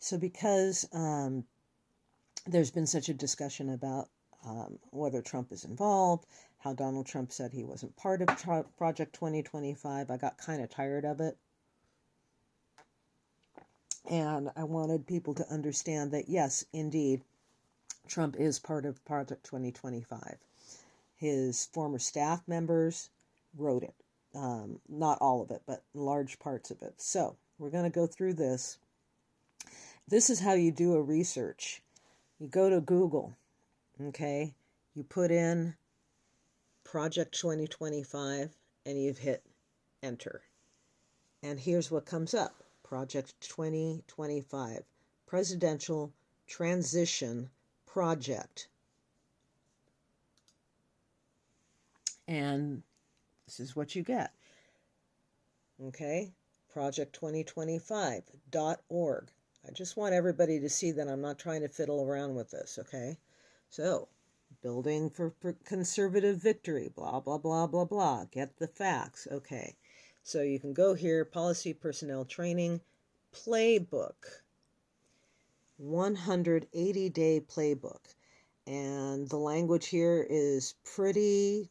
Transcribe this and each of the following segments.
So because there's been such a discussion about whether Trump is involved, how Donald Trump said he wasn't part of Project 2025, I got kind of tired of it. And I wanted people to understand that, yes, indeed, Trump is part of Project 2025. His former staff members wrote it. Not all of it, but large parts of it. So we're going to go through this. This is how you do a research. You go to Google, okay? You put in Project 2025 and you've hit enter. And here's what comes up. Project 2025, Presidential Transition Project. And this is what you get. Okay? Project2025.org. I just want everybody to see that I'm not trying to fiddle around with this, okay? So, building for conservative victory, blah, blah, blah, blah, blah. Get the facts, okay. So you can go here, Policy Personnel Training, Playbook. 180-day playbook. And the language here is pretty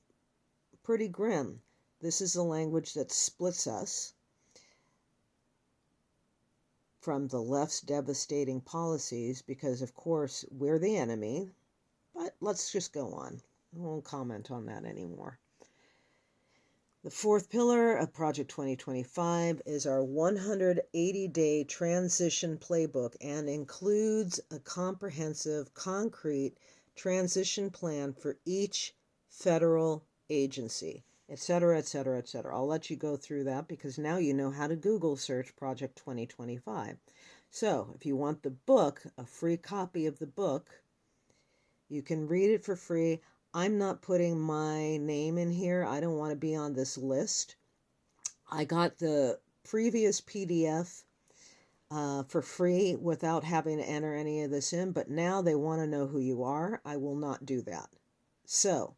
grim. This is the language that splits us from the left's devastating policies because, of course, we're the enemy. But let's just go on. I won't comment on that anymore. The fourth pillar of Project 2025 is our 180-day transition playbook and includes a comprehensive, concrete transition plan for each federal agency, etc., etc., etc. I'll let you go through that because now you know how to Google search Project 2025. So if you want the book, a free copy of the book, you can read it for free. I'm not putting my name in here. I don't want to be on this list. I got the previous PDF for free without having to enter any of this in, but now they want to know who you are. I will not do that. So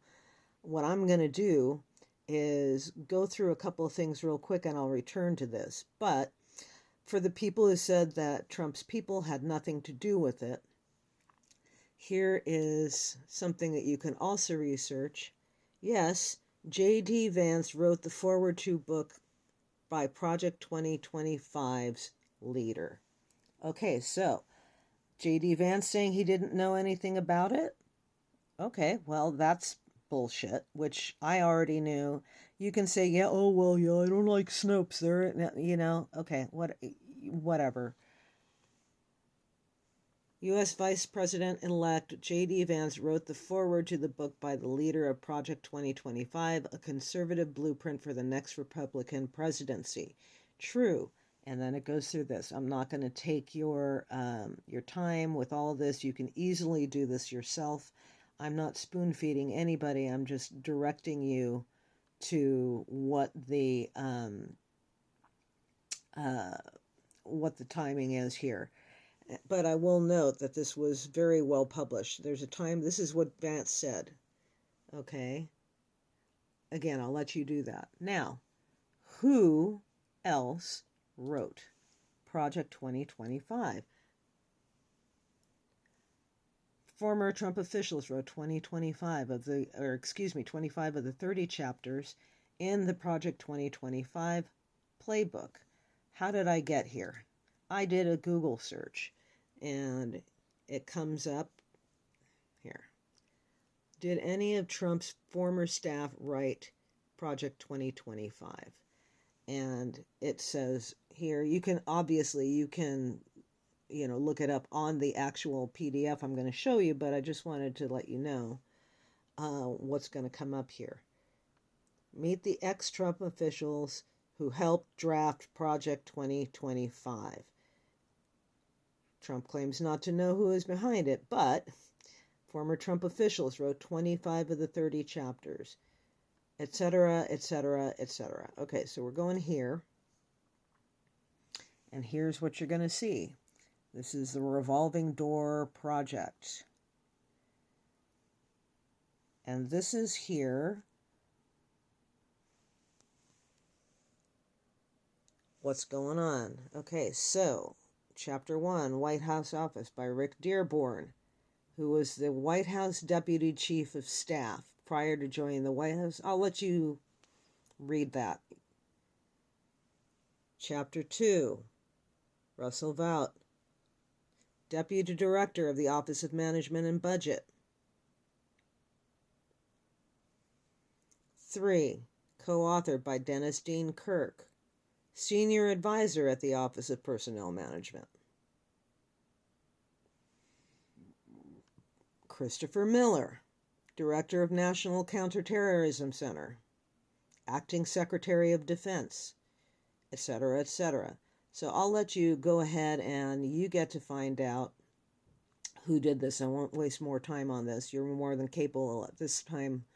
what I'm going to do is go through a couple of things real quick and I'll return to this. But for the people who said that Trump's people had nothing to do with it, here is something that you can also research. Yes, J.D. Vance wrote the foreword to book by Project 2025's leader. Okay, so J.D. Vance saying he didn't know anything about it? Okay, well, that's bullshit, which I already knew. You can say, yeah, oh, well, yeah, I don't like Snopes. They're, you know, okay, whatever. U.S. Vice President-elect J.D. Vance wrote the foreword to the book by the leader of Project 2025, a conservative blueprint for the next Republican presidency. True. And then it goes through this. I'm not going to take your time with all of this. You can easily do this yourself. I'm not spoon-feeding anybody. I'm just directing you to what the timing is here. But I will note that this was very well published. There's a time, this is what Vance said. Okay? Again, I'll let you do that. Now, who else wrote Project 2025? Former Trump officials wrote 25 of the 30 chapters in the Project 2025 playbook. How did I get here? I did a Google search. And it comes up here. Did any of Trump's former staff write Project 2025? And it says here, you can look it up on the actual PDF I'm going to show you, but I just wanted to let you know what's going to come up here. Meet the ex-Trump officials who helped draft Project 2025. Trump claims not to know who is behind it, but former Trump officials wrote 25 of the 30 chapters, etc., etc., etc. Okay, so we're going here, and here's what you're going to see. This is the Revolving Door Project. And this is here. What's going on? Okay, so Chapter 1, White House Office by Rick Dearborn, who was the White House Deputy Chief of Staff prior to joining the White House. I'll let you read that. Chapter 2, Russell Vought, Deputy Director of the Office of Management and Budget. 3, co-authored by Dennis Dean Kirk, Senior Advisor at the Office of Personnel Management. Christopher Miller, Director of National Counterterrorism Center, Acting Secretary of Defense, etc., etc. So I'll let you go ahead and you get to find out who did this. I won't waste more time on this. You're more than capable at this time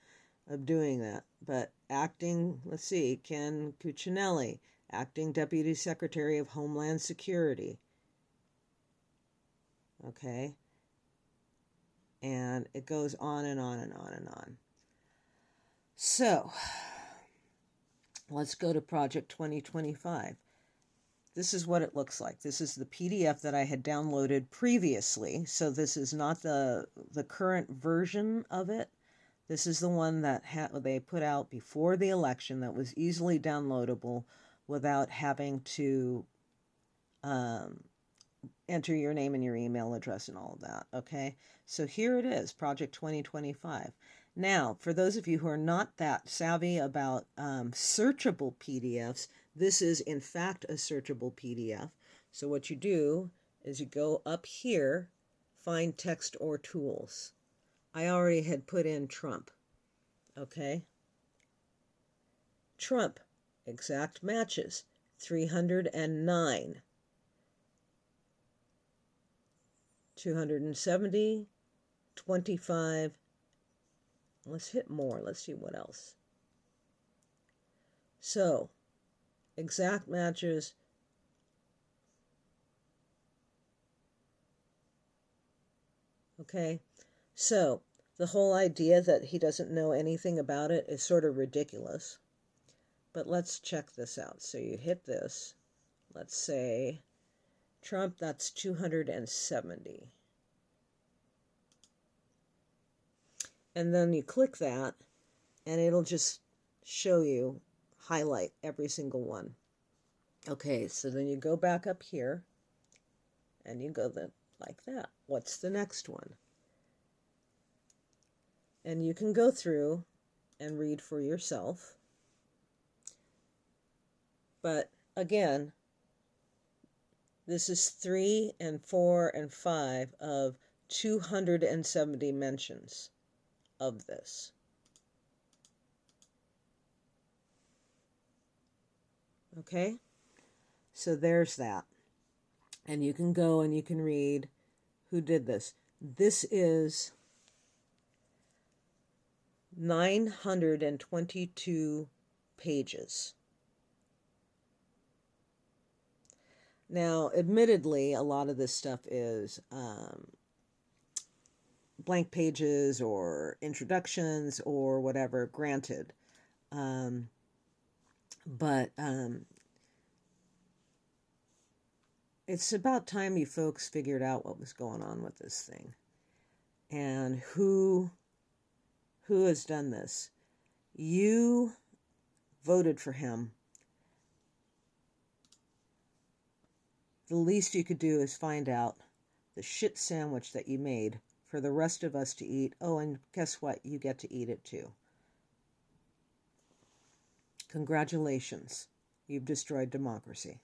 of doing that. But Ken Cuccinelli, Acting Deputy Secretary of Homeland Security. Okay. And it goes on and on and on and on. So, let's go to Project 2025. This is what it looks like. This is the PDF that I had downloaded previously. So this is not the current version of it. This is the one that they put out before the election that was easily downloadable without having to enter your name and your email address and all of that, okay? So here it is, Project 2025. Now, for those of you who are not that savvy about searchable PDFs, this is in fact a searchable PDF. So what you do is you go up here, find text or tools. I already had put in Trump, okay? Trump, exact matches, 309. 270, 25. Let's hit more. Let's see what else. So, exact matches. Okay. So, the whole idea that he doesn't know anything about it is sort of ridiculous. But let's check this out. So you hit this. Let's say Trump, that's 270. And then you click that, and it'll just show you, highlight every single one. Okay, so then you go back up here, and you go like that. What's the next one? And you can go through and read for yourself. But again, this is 3 and 4 and 5 of 270 mentions of this. Okay? So there's that. And you can go and you can read who did this. This is 922 pages. Now, admittedly, a lot of this stuff is blank pages or introductions or whatever, granted. But it's about time you folks figured out what was going on with this thing. And who has done this. You voted for him. The least you could do is find out the shit sandwich that you made for the rest of us to eat. Oh, and guess what? You get to eat it too. Congratulations. You've destroyed democracy.